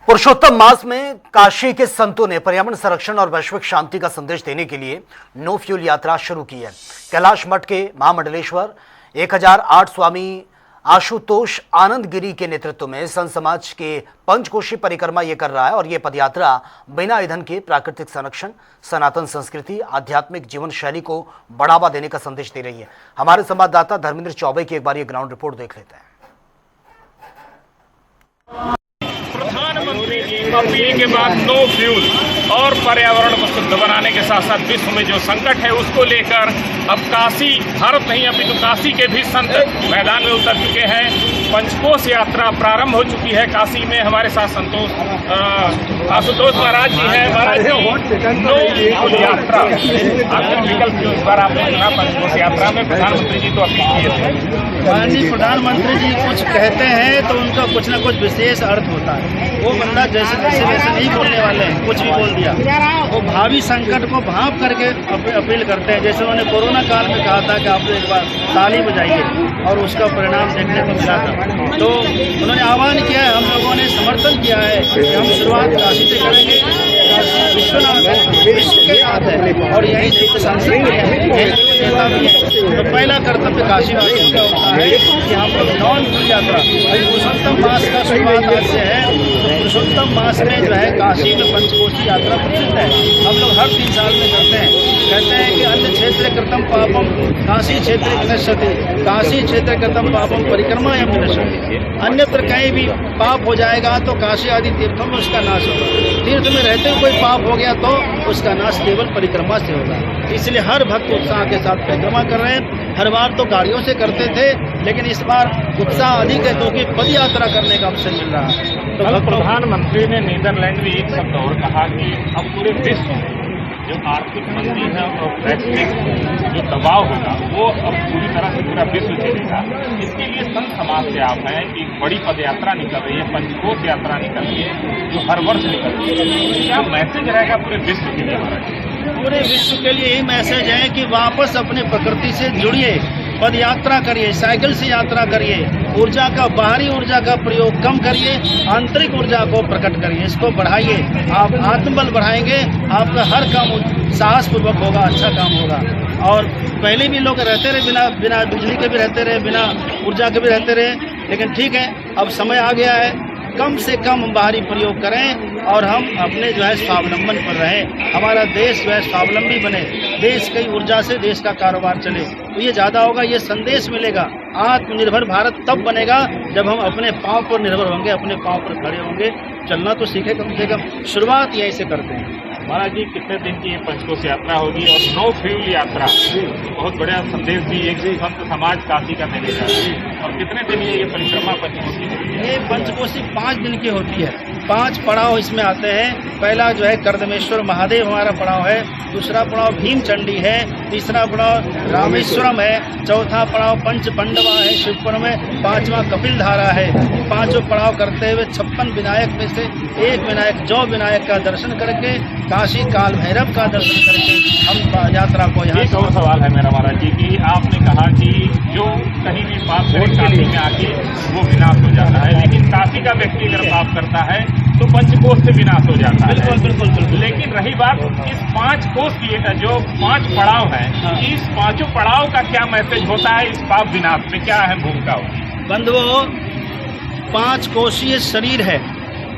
पुरुषोत्तम मास में काशी के संतों ने पर्यावरण संरक्षण और वैश्विक शांति का संदेश देने के लिए नो फ्यूल यात्रा शुरू की है। कैलाश मठ के महामंडलेश्वर 1008 स्वामी आशुतोष आनंद गिरी के नेतृत्व में संत समाज के पंचकोशी परिक्रमा ये कर रहा है और ये पदयात्रा बिना ईंधन के प्राकृतिक संरक्षण, सनातन संस्कृति, आध्यात्मिक जीवन शैली को बढ़ावा देने का संदेश दे रही है। हमारे संवाददाता धर्मेंद्र चौबे की एक बार ये ग्राउंड रिपोर्ट देख लेते हैं। प्रधानमंत्री जी अपील के बाद नो फ्यूल और पर्यावरण को शुद्ध बनाने के साथ साथ विश्व में जो संकट है उसको लेकर अब काशी, भारत नहीं अपितु काशी के भी संत मैदान में उतर चुके हैं। पंचकोश यात्रा प्रारंभ हो चुकी है काशी में। हमारे साथ संतोष आशुतोष महाराज जी हैं। महाराज जी, नो फ्यूल यात्रा आपके विकल्प जो इस बार आपने चुना पंचकोश यात्रा में, प्रधानमंत्री जी तो अपील किए थे। माननीय प्रधानमंत्री जी कुछ कहते हैं तो उनका कुछ न कुछ विशेष अर्थ होता है। वो बंदा जैसे वैसे नहीं बोलने वाले हैं, कुछ भी बोल दिया। वो भावी संकट को भांप करके अपील करते हैं। जैसे उन्होंने कोरोना काल में कहा था कि आप एक बार ताली बजाइए और उसका परिणाम देखने को मिला था। तो उन्होंने आह्वान किया है, हम लोगों ने समर्थन किया है कि हम शुरुआत काशी से करेंगे। काशी विश्वनाथ है, विश्व के नाथ है और यही सिद्ध सांसद है, नेता भी है। तो पहला कर्तव्य काशीवासियों का होता है कि हम लोग नॉन फ्यूल यात्रा, पुरुषोत्तम मास का शुरुआत आज से है। तो पुरुषोत्तम मास में जो है काशी में पंचकोशी यात्रा प्रसिद्ध है। हम लोग हर 3 साल में करते हैं। कहते हैं कि अन्य क्षेत्र कृतम पापम काशी क्षेत्र विनश्यति, काशी क्षेत्र कृतम पापम परिक्रमायां विनश्यति। अन्यत्र कहीं भी पाप हो जाएगा तो काशी आदि तीर्थों में उसका नाश होगा। तीर्थ में रहते हुए कोई पाप हो गया तो उसका नाश केवल परिक्रमा से होगा। इसलिए हर भक्त उत्साह के साथ परिक्रमा कर रहे हैं। हर बार तो गाड़ियों से करते थे, लेकिन इस बार उत्साह अधिक है क्योंकि पद यात्रा करने का अवसर मिल रहा है। तो प्रधानमंत्री ने नीदरलैंड में एक शब्द और कहा कि अब पूरे विश्व में जो आर्थिक मंदी है और वैश्विक जो दबाव होगा वो अब पूरी तरह से पूरा विश्व झेलेगा। इसके लिए संत समाज से आप हैं कि एक बड़ी पद यात्रा निकल रही है, पंचकोश यात्रा निकल रही है जो हर वर्ष निकल रही है। क्या मैसेज रहेगा पूरे विश्व के लिए? हमारा पूरे विश्व के लिए यही मैसेज है कि वापस अपने प्रकृति से जुड़िए, पद यात्रा करिए, साइकिल से यात्रा करिए, ऊर्जा का बाहरी ऊर्जा का प्रयोग कम करिए, आंतरिक ऊर्जा को प्रकट करिए, इसको बढ़ाइए। आप आत्मबल बढ़ाएंगे, आपका हर काम साहस पूर्वक होगा, अच्छा काम होगा। और पहले भी लोग रहते रहे बिना बिजली के भी रहते रहे, बिना ऊर्जा के भी रहते रहे, लेकिन ठीक है अब समय आ गया है, कम से कम बाहरी प्रयोग करें और हम अपने जो है स्वावलंबन पर रहें। हमारा देश जो है स्वावलंबी बने, देश की ऊर्जा से देश का कारोबार चले, तो ये ज़्यादा होगा। ये संदेश मिलेगा। आत्मनिर्भर भारत तब बनेगा जब हम अपने पांव पर निर्भर होंगे, अपने पांव पर खड़े होंगे। चलना तो सीखे कम से कम, शुरुआत यहीं से करते हैं। महाराज जी, कितने दिन की ये पंचकोश यात्रा होगी और नो फ्यूल यात्रा बहुत बड़ा संदेश भी एक संत समाज काशी का मिलेगा। और कितने दिन ये परिक्रमा पंचकोशी होती है? ये पंचकोशी 5 दिन की होती है। 5 पड़ाव इसमें आते हैं। पहला जो है कर्दमेश्वर महादेव हमारा पड़ाव है, दूसरा पड़ाव भीमचंडी है, तीसरा पड़ाव रामेश्वरम है, चौथा पड़ाव पंच पंडवा है शिवपुर में, 5वां कपिल धारा है। 5 पड़ाव करते हुए 56 विनायक में से एक विनायक जो विनायक का दर्शन करके, काशी काल भैरव का दर्शन करके हम यात्रा को यहाँ। एक और सवाल है मेरा महाराज जी कि आपने कहा कि जो कहीं भी पाप करे काशी में आके वो विनाश हो जाता है, लेकिन काशी का व्यक्ति अगर पाप करता है तो पंचकोश से विनाश हो जाता है। बिल्कुल। लेकिन रही बात इस 5 कोश की जो 5 पड़ाव है, इस 5 पड़ाव का क्या मैसेज होता है? इस पाप विनाश में क्या है भूमिका होगी? बंधुओं, 5 कोशीय शरीर है।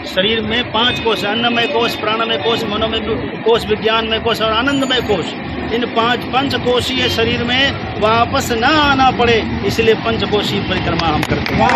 शरीर में 5 कोश, अन्नमय कोश, प्राणमय कोश, मनोमय कोश, विज्ञानमय कोश और आनंदमय कोश। इन 5 पंचकोशीय शरीर में वापस न आना पड़े, इसलिए पंचकोशी परिक्रमा हम करते हैं।